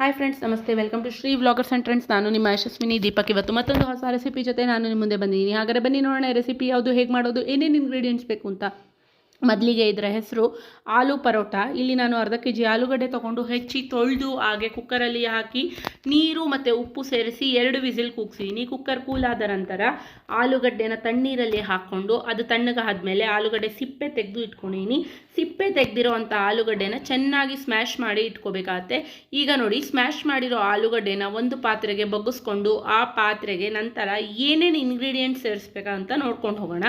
Hi friends, ನಮಸ್ತೆ. Welcome to Shri vloggers and trends. ನಾನು ನಿಮ್ಮ ಯಶಸ್ವಿನಿ ದೀಪಕ್. ಇವತ್ತು ಮತ್ತೊಂದು ಹೊಸ ರೆಸಿಪಿ ಜೊತೆ ನಾನು ನಿಮ್ಮ ಮುಂದೆ ಬಂದಿದ್ದೀನಿ. ಹಾಗಾದರೆ ಬನ್ನಿ ನೋಡೋಣ ರೆಸಿಪಿ ಯಾವುದು, ಹೇಗೆ ಮಾಡೋದು, ಏನೇನು ಇಂಗ್ರೀಡಿಯೆಂಟ್ಸ್ ಬೇಕು ಅಂತ. ಮೊದಲಿಗೆ ಇದರ ಹೆಸರು ಆಲೂ ಪರೋಟ. ಇಲ್ಲಿ ನಾನು ಅರ್ಧ ಕೆಜಿ ಆಲೂಗಡ್ಡೆ ತೊಗೊಂಡು ಹೆಚ್ಚಿ ತೊಳೆದು ಹಾಗೆ ಕುಕ್ಕರಲ್ಲಿ ಹಾಕಿ ನೀರು ಮತ್ತು ಉಪ್ಪು ಸೇರಿಸಿ 2 ವಿಸಿಲ್ ಕೂಗ್ಸಿದ್ದೀನಿ. ಕುಕ್ಕರ್ ಕೂಲಾದ ನಂತರ ಆಲೂಗಡ್ಡೆನ ತಣ್ಣೀರಲ್ಲಿ ಹಾಕ್ಕೊಂಡು ಅದು ತಣ್ಣಗಾದ್ಮೇಲೆ ಆಲೂಗಡ್ಡೆ ಸಿಪ್ಪೆ ತೆಗೆದು ಇಟ್ಕೊಂಡಿದ್ದೀನಿ. ಸಿಪ್ಪೆ ತೆಗೆದಿರೋ ಅಂಥ ಆಲೂಗಡ್ಡೆನ ಚೆನ್ನಾಗಿ ಸ್ಮ್ಯಾಶ್ ಮಾಡಿ ಇಟ್ಕೋಬೇಕಾಗತ್ತೆ. ಈಗ ನೋಡಿ, ಸ್ಮ್ಯಾಶ್ ಮಾಡಿರೋ ಆಲೂಗಡ್ಡೆನ ಒಂದು ಪಾತ್ರೆಗೆ ಬಗ್ಗಿಸ್ಕೊಂಡು ಆ ಪಾತ್ರೆಗೆ ನಂತರ ಏನೇನು ಇಂಗ್ರೀಡಿಯೆಂಟ್ಸ್ ಸೇರಿಸ್ಬೇಕಂತ ನೋಡ್ಕೊಂಡು ಹೋಗೋಣ.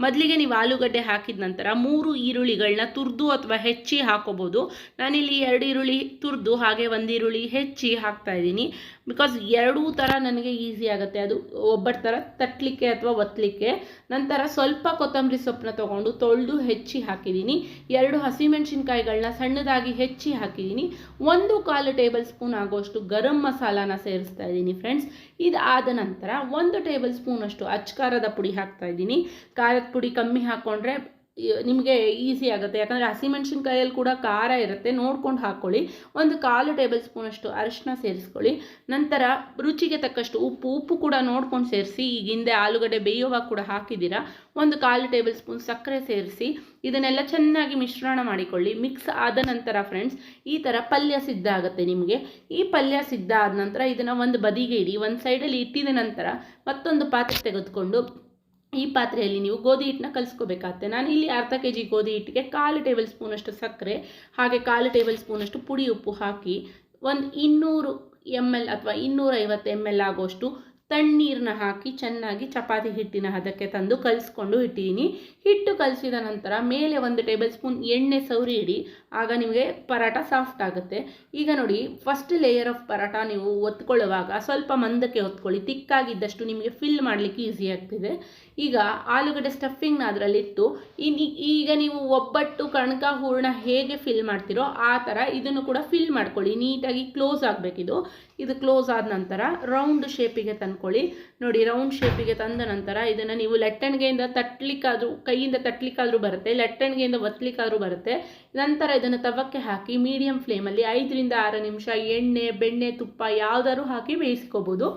ಮೊದಲಿಗೆ ನೀವು ಆಲೂಗಡ್ಡೆ ಹಾಕಿದ ನಂತರ 3 ಈರುಳ್ಳಿಗಳನ್ನ ತುರಿದು ಅಥವಾ ಹೆಚ್ಚಿ ಹಾಕೋಬೋದು. ನಾನಿಲ್ಲಿ 2 ಈರುಳ್ಳಿ ತುರಿದು ಹಾಗೆ 1 ಈರುಳ್ಳಿ ಹೆಚ್ಚಿ ಹಾಕ್ತಾ ಇದ್ದೀನಿ. ಬಿಕಾಸ್ ಎರಡೂ ಥರ ನನಗೆ ಈಸಿ ಆಗುತ್ತೆ, ಅದು ಒಬ್ಬರ ಥರ ತಟ್ಟಲಿಕ್ಕೆ ಅಥವಾ ಒತ್ತಲಿಕ್ಕೆ. ನಂತರ ಸ್ವಲ್ಪ ಕೊತ್ತಂಬರಿ ಸೊಪ್ಪನ್ನ ತೊಗೊಂಡು ತೊಳೆದು ಹೆಚ್ಚಿ ಹಾಕಿದ್ದೀನಿ. 2 ಹಸಿಮೆಣಸಿನ್ಕಾಯಿಗಳನ್ನ ಸಣ್ಣದಾಗಿ ಹೆಚ್ಚಿ ಹಾಕಿದ್ದೀನಿ. 1/4 ಟೇಬಲ್ ಸ್ಪೂನ್ ಆಗುವಷ್ಟು ಗರಂ ಮಸಾಲಾನ ಸೇರಿಸ್ತಾ ಇದ್ದೀನಿ ಫ್ರೆಂಡ್ಸ್. ಇದಾದ ನಂತರ 1 ಟೇಬಲ್ ಸ್ಪೂನ್ ಅಷ್ಟು ಅಚ್ಕಾರದ ಪುಡಿ ಹಾಕ್ತಾ ಇದ್ದೀನಿ. ಖಾರದ ಪುಡಿ ಕಮ್ಮಿ ಹಾಕ್ಕೊಂಡ್ರೆ ನಿಮಗೆ ಈಸಿ ಆಗುತ್ತೆ, ಯಾಕಂದರೆ ಹಸಿಮೆಣಸಿನ್ಕಾಯಲ್ಲಿ ಕೂಡ ಖಾರ ಇರುತ್ತೆ, ನೋಡ್ಕೊಂಡು ಹಾಕ್ಕೊಳ್ಳಿ. 1/4 ಟೇಬಲ್ ಸ್ಪೂನ್ ಅಷ್ಟು ಅರಿಶಿನ ಸೇರಿಸ್ಕೊಳ್ಳಿ. ನಂತರ ರುಚಿಗೆ ತಕ್ಕಷ್ಟು ಉಪ್ಪು ಕೂಡ ನೋಡ್ಕೊಂಡು ಸೇರಿಸಿ. ಈಗ ಹಿಂದೆ ಆಲೂಗಡ್ಡೆ ಬೇಯುವಾಗ ಕೂಡ ಹಾಕಿದ್ದೀರಾ. 1/4 ಟೇಬಲ್ ಸ್ಪೂನ್ ಸಕ್ಕರೆ ಸೇರಿಸಿ ಇದನ್ನೆಲ್ಲ ಚೆನ್ನಾಗಿ ಮಿಶ್ರಣ ಮಾಡಿಕೊಳ್ಳಿ. ಮಿಕ್ಸ್ ಆದ ನಂತರ ಫ್ರೆಂಡ್ಸ್ ಈ ಥರ ಪಲ್ಯ ಸಿದ್ಧ ಆಗುತ್ತೆ ನಿಮಗೆ. ಈ ಪಲ್ಯ ಸಿದ್ಧ ಆದ ನಂತರ ಇದನ್ನು ಒಂದು ಬದಿಗೆ ಇಡಿ. ಒಂದು ಸೈಡಲ್ಲಿ ಇಟ್ಟಿದ ನಂತರ ಮತ್ತೊಂದು ಪಾತ್ರೆ ತೆಗೆದುಕೊಂಡು ಈ ಪಾತ್ರೆಯಲ್ಲಿ ನೀವು ಗೋಧಿ ಹಿಟ್ಟನ್ನ ಕಲಿಸ್ಕೋಬೇಕಾಗತ್ತೆ. ನಾನು ಇಲ್ಲಿ ಅರ್ಧ ಕೆಜಿ ಗೋಧಿ ಹಿಟ್ಟಿಗೆ 1/4 ಟೇಬಲ್ ಸ್ಪೂನಷ್ಟು ಸಕ್ಕರೆ ಹಾಗೆ 1/4 ಟೇಬಲ್ ಸ್ಪೂನಷ್ಟು ಪುಡಿ ಉಪ್ಪು ಹಾಕಿ 200 ml ಅಥವಾ 250 ml ಆಗುವಷ್ಟು ತಣ್ಣೀರನ್ನ ಹಾಕಿ ಚೆನ್ನಾಗಿ ಚಪಾತಿ ಹಿಟ್ಟಿನ ಹದಕ್ಕೆ ತಂದು ಕಲಿಸ್ಕೊಂಡು ಇಟ್ಟಿದ್ದೀನಿ. ಹಿಟ್ಟು ಕಲಿಸಿದ ನಂತರ ಮೇಲೆ 1 ಟೇಬಲ್ ಸ್ಪೂನ್ ಎಣ್ಣೆ ಸವರಿ ಇಡಿ, ಆಗ ನಿಮಗೆ ಪರಾಟ ಸಾಫ್ಟ್ ಆಗುತ್ತೆ. ಈಗ ನೋಡಿ, ಫಸ್ಟ್ ಲೇಯರ್ ಆಫ್ ಪರಾಟ ನೀವು ಒತ್ಕೊಳ್ಳುವಾಗ ಸ್ವಲ್ಪ ಮಂದಕ್ಕೆ ಒತ್ಕೊಳ್ಳಿ, ತಿಕ್ಕಾಗಿದ್ದಷ್ಟು ನಿಮಗೆ ಫಿಲ್ ಮಾಡಲಿಕ್ಕೆ ಈಸಿ ಆಗ್ತಿದೆ. ಈಗ ಆಲೂಗಡ್ಡೆ ಸ್ಟಫಿಂಗ್ನ ಅದರಲ್ಲಿಟ್ಟು ಈಗ ನೀವು ಒಬ್ಬಟ್ಟು ಕಣಕ ಹೂರಣ ಹೇಗೆ ಫಿಲ್ ಮಾಡ್ತೀರೋ ಆ ಥರ ಇದನ್ನು ಕೂಡ ಫಿಲ್ ಮಾಡ್ಕೊಳ್ಳಿ. ನೀಟಾಗಿ ಕ್ಲೋಸ್ ಆಗಬೇಕಿದು. ಇದು ಕ್ಲೋಸ್ ಆದ ನಂತರ ರೌಂಡ್ ಶೇಪಿಗೆ ತಂದ್ಕೊಳ್ಳಿ. ನೋಡಿ, ರೌಂಡ್ ಶೇಪಿಗೆ ತಂದ ನಂತರ ಇದನ್ನು ನೀವು ಲಟ್ಟಣಿಗೆಯಿಂದ ತಟ್ಟಲಿಕ್ಕಾದರೂ, ಕೈಯಿಂದ ತಟ್ಟಲಿಕ್ಕಾದರೂ ಬರುತ್ತೆ, ಲಟ್ಟಣಿಗೆಯಿಂದ ಒತ್ತಲಿಕ್ಕಾದರೂ ಬರುತ್ತೆ. ನಂತರ ಇದನ್ನು ತವಕ್ಕೆ ಹಾಕಿ ಮೀಡಿಯಂ ಫ್ಲೇಮಲ್ಲಿ 5 ರಿಂದ 6 ನಿಮಿಷ ಎಣ್ಣೆ, ಬೆಣ್ಣೆ, ತುಪ್ಪ ಯಾವುದಾದ್ರೂ ಹಾಕಿ ಬೇಯಿಸ್ಕೋಬೋದು.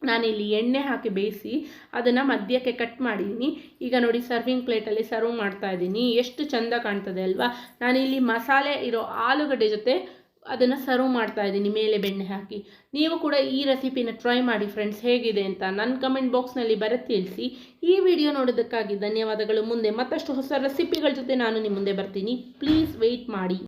ನಾನಿಲ್ಲಿ ಎಣ್ಣೆ ಹಾಕಿ ಬೇಯಿಸಿ ಅದನ್ನು ಮಧ್ಯಕ್ಕೆ ಕಟ್ ಮಾಡಿದ್ದೀನಿ. ಈಗ ನೋಡಿ, ಸರ್ವಿಂಗ್ ಪ್ಲೇಟಲ್ಲಿ ಸರ್ವ್ ಮಾಡ್ತಾ ಇದ್ದೀನಿ. ಎಷ್ಟು ಚೆಂದ ಕಾಣ್ತದೆ ಅಲ್ವಾ. ನಾನಿಲ್ಲಿ ಮಸಾಲೆ ಇರೋ ಆಲೂಗಡ್ಡೆ ಜೊತೆ ಅದನ್ನು ಸರ್ವ್ ಮಾಡ್ತಾ ಇದ್ದೀನಿ ಮೇಲೆ ಬೆಣ್ಣೆ ಹಾಕಿ. ನೀವು ಕೂಡ ಈ ರೆಸಿಪಿನ ಟ್ರೈ ಮಾಡಿ ಫ್ರೆಂಡ್ಸ್, ಹೇಗಿದೆ ಅಂತ ನನ್ನ ಕಮೆಂಟ್ ಬಾಕ್ಸ್ನಲ್ಲಿ ಬರೆದು ತಿಳಿಸಿ. ಈ ವಿಡಿಯೋ ನೋಡೋದಕ್ಕಾಗಿ ಧನ್ಯವಾದಗಳು. ಮುಂದೆ ಮತ್ತಷ್ಟು ಹೊಸ ರೆಸಿಪಿಗಳ ಜೊತೆ ನಾನು ನಿಮ್ಮ ಮುಂದೆ ಬರ್ತೀನಿ. ಪ್ಲೀಸ್ ವೆಯ್ಟ್ ಮಾಡಿ.